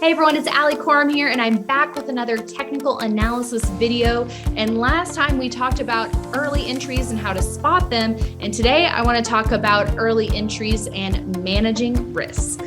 Hey everyone, it's Alissa Coram here, and I'm back with another technical analysis video. And last time we talked about early entries and how to spot them. And today I want to talk about early entries and managing risk.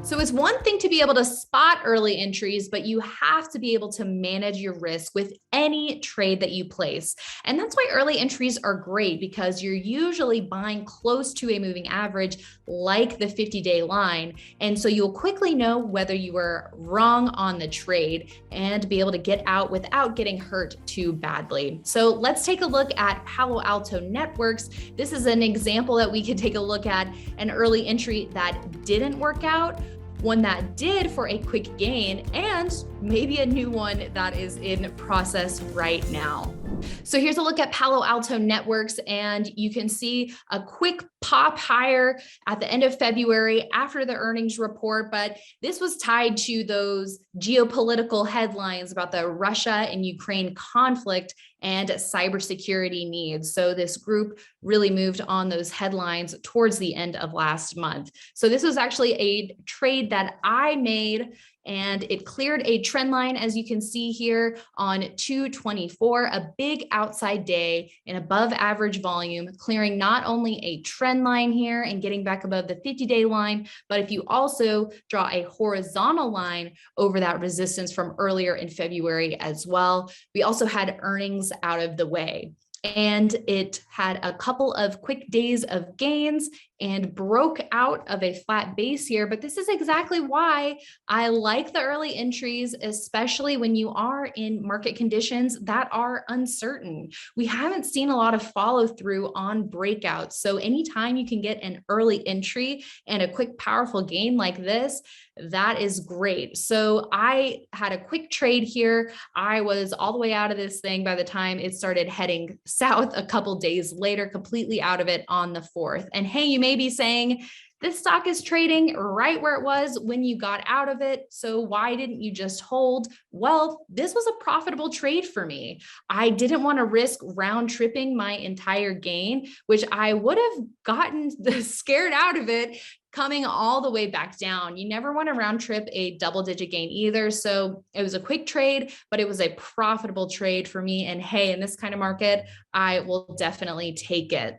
So it's one thing to be able to spot early entries, but you have to be able to manage your risk with any trade that you place. And that's why early entries are great, because you're usually buying close to a moving average like the 50-day line. And so you'll quickly know whether you were wrong on the trade and be able to get out without getting hurt too badly. So let's take a look at Palo Alto Networks. This is an example that we could take a look at an early entry that didn't work out, one that did for a quick gain, and maybe a new one that is in process right now. So here's a look at Palo Alto Networks, and you can see a quick pop higher at the end of February after the earnings report, but this was tied to those geopolitical headlines about the Russia and Ukraine conflict and cybersecurity needs. So this group really moved on those headlines towards the end of last month. So this was actually a trade that I made, and it cleared a trend line, as you can see here on 2/24, a big outside day in above average volume, clearing not only a trend line here and getting back above the 50-day line, but if you also draw a horizontal line over that resistance from earlier in February as well. We also had earnings out of the way, and it had a couple of quick days of gains and broke out of a flat base here. But this is exactly why I like the early entries, especially when you are in market conditions that are uncertain. We haven't seen a lot of follow through on breakouts. So anytime you can get an early entry and a quick, powerful gain like this, that is great. So I had a quick trade here. I was all the way out of this thing by the time it started heading south a couple days later, completely out of it on the 4th. And hey, you may be saying, this stock is trading right where it was when you got out of it, so why didn't you just hold? Well, this was a profitable trade for me. I didn't want to risk round tripping my entire gain, which I would have gotten scared out of it coming all the way back down. You never want to round trip a double-digit gain either. So it was a quick trade, but it was a profitable trade for me. And hey, in this kind of market, I will definitely take it.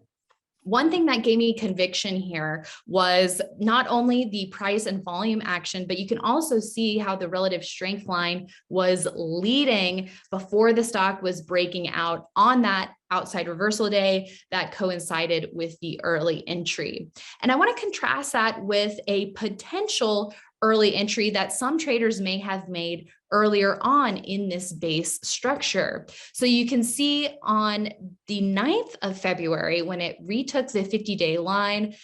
One thing that gave me conviction here was not only the price and volume action, but you can also see how the relative strength line was leading before the stock was breaking out on that outside reversal day that coincided with the early entry. And I want to contrast that with a potential early entry that some traders may have made earlier on in this base structure. So you can see on the 9th of February, when it retook the 50-day line,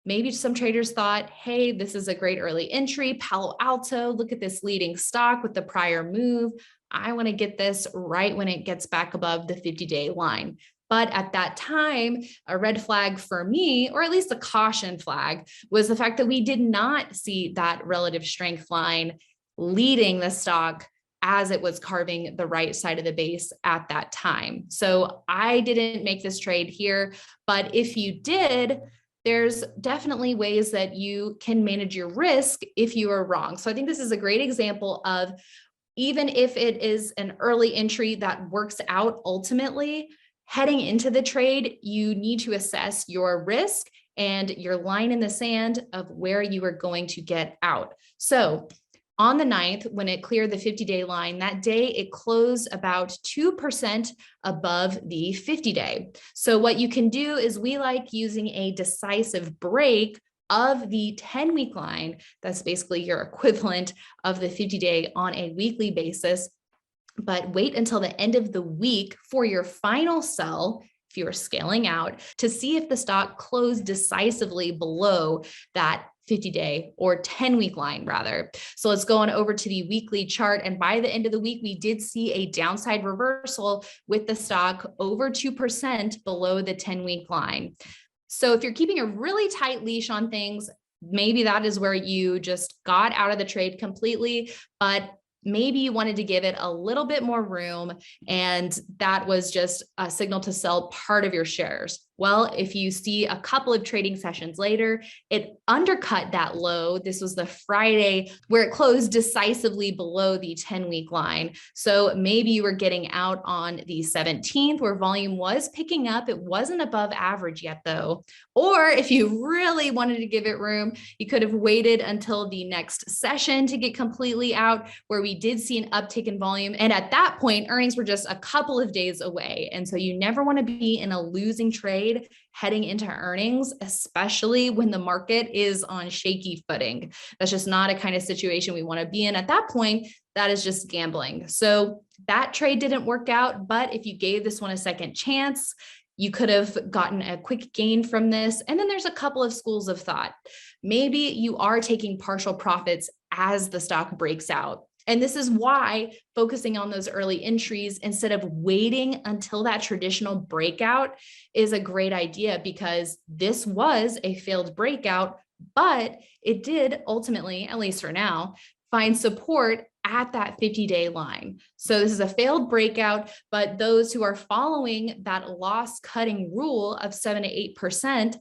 maybe some traders thought, hey, this is a great early entry. Palo Alto, look at this leading stock with the prior move. I want to get this right when it gets back above the 50-day line. But at that time, a red flag for me, or at least a caution flag, was the fact that we did not see that relative strength line leading the stock as it was carving the right side of the base at that time. So I didn't make this trade here, but if you did, there's definitely ways that you can manage your risk if you are wrong. So I think this is a great example of, even if it is an early entry that works out ultimately, heading into the trade, you need to assess your risk and your line in the sand of where you are going to get out. So on the 9th, when it cleared the 50-day line, that day it closed about 2% above the 50-day. So what you can do is, we like using a decisive break of the 10-week line. That's basically your equivalent of the 50-day on a weekly basis. But wait until the end of the week for your final sell, if you're scaling out, to see if the stock closed decisively below that 50-day or 10-week line rather. So let's go on over to the weekly chart. And by the end of the week, we did see a downside reversal with the stock over 2% below the 10-week line. So if you're keeping a really tight leash on things, maybe that is where you just got out of the trade completely, but maybe you wanted to give it a little bit more room, and that was just a signal to sell part of your shares. Well, if you see a couple of trading sessions later, it undercut that low. This was the Friday where it closed decisively below the 10-week line. So maybe you were getting out on the 17th where volume was picking up. It wasn't above average yet though. Or if you really wanted to give it room, you could have waited until the next session to get completely out, where we did see an uptick in volume. And at that point, earnings were just a couple of days away. And so you never want to be in a losing trade heading into earnings, especially when the market is on shaky footing. That's just not a kind of situation we want to be in at that point. That is just gambling. So that trade didn't work out, but if you gave this one a second chance, you could have gotten a quick gain from this. And then there's a couple of schools of thought. Maybe you are taking partial profits as the stock breaks out. And this is why focusing on those early entries instead of waiting until that traditional breakout is a great idea, because this was a failed breakout, but it did ultimately, at least for now, find support at that 50-day line. So this is a failed breakout, but those who are following that loss cutting rule of 7 to 8%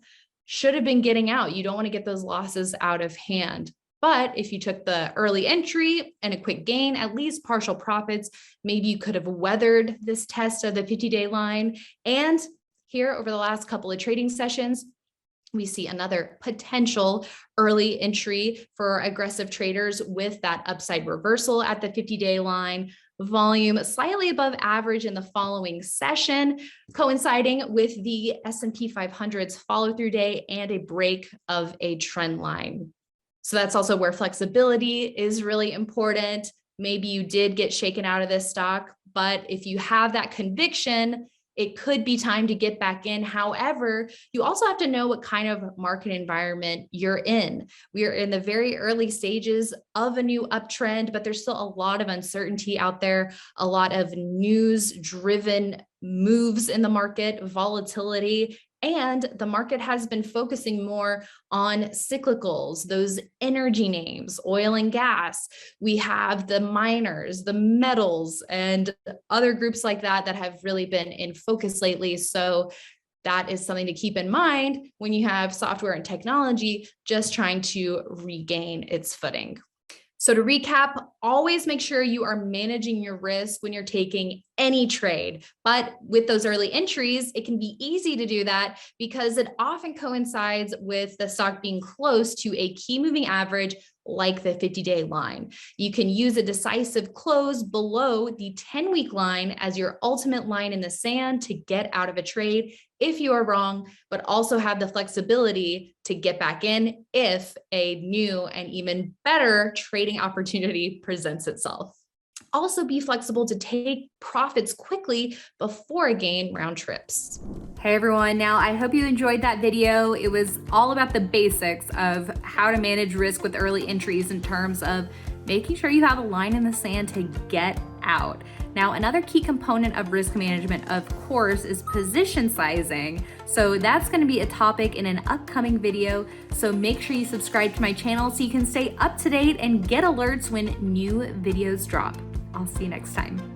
should have been getting out. You don't want to get those losses out of hand. But if you took the early entry and a quick gain, at least partial profits, maybe you could have weathered this test of the 50-day line. And here over the last couple of trading sessions, we see another potential early entry for aggressive traders with that upside reversal at the 50-day line. Volume slightly above average in the following session, coinciding with the S&P 500's follow-through day and a break of a trend line. So that's also where flexibility is really important. Maybe you did get shaken out of this stock, but if you have that conviction, it could be time to get back in. However, you also have to know what kind of market environment you're in. We are in the very early stages of a new uptrend, but there's still a lot of uncertainty out there, a lot of news-driven moves in the market, volatility, and the market has been focusing more on cyclicals, those energy names, oil and gas. We have the miners, the metals, and other groups like that that have really been in focus lately. So that is something to keep in mind when you have software and technology just trying to regain its footing. So to recap, always make sure you are managing your risk when you're taking any trade. But with those early entries, it can be easy to do that because it often coincides with the stock being close to a key moving average like the 50-day line. You can use a decisive close below the 10-week line as your ultimate line in the sand to get out of a trade if you are wrong, but also have the flexibility to get back in if a new and even better trading opportunity presents itself. Also be flexible to take profits quickly before a gain round trips. Hey everyone, now I hope you enjoyed that video. It was all about the basics of how to manage risk with early entries in terms of making sure you have a line in the sand to get out. Now, another key component of risk management, of course, is position sizing. So that's going to be a topic in an upcoming video. So make sure you subscribe to my channel so you can stay up to date and get alerts when new videos drop. I'll see you next time.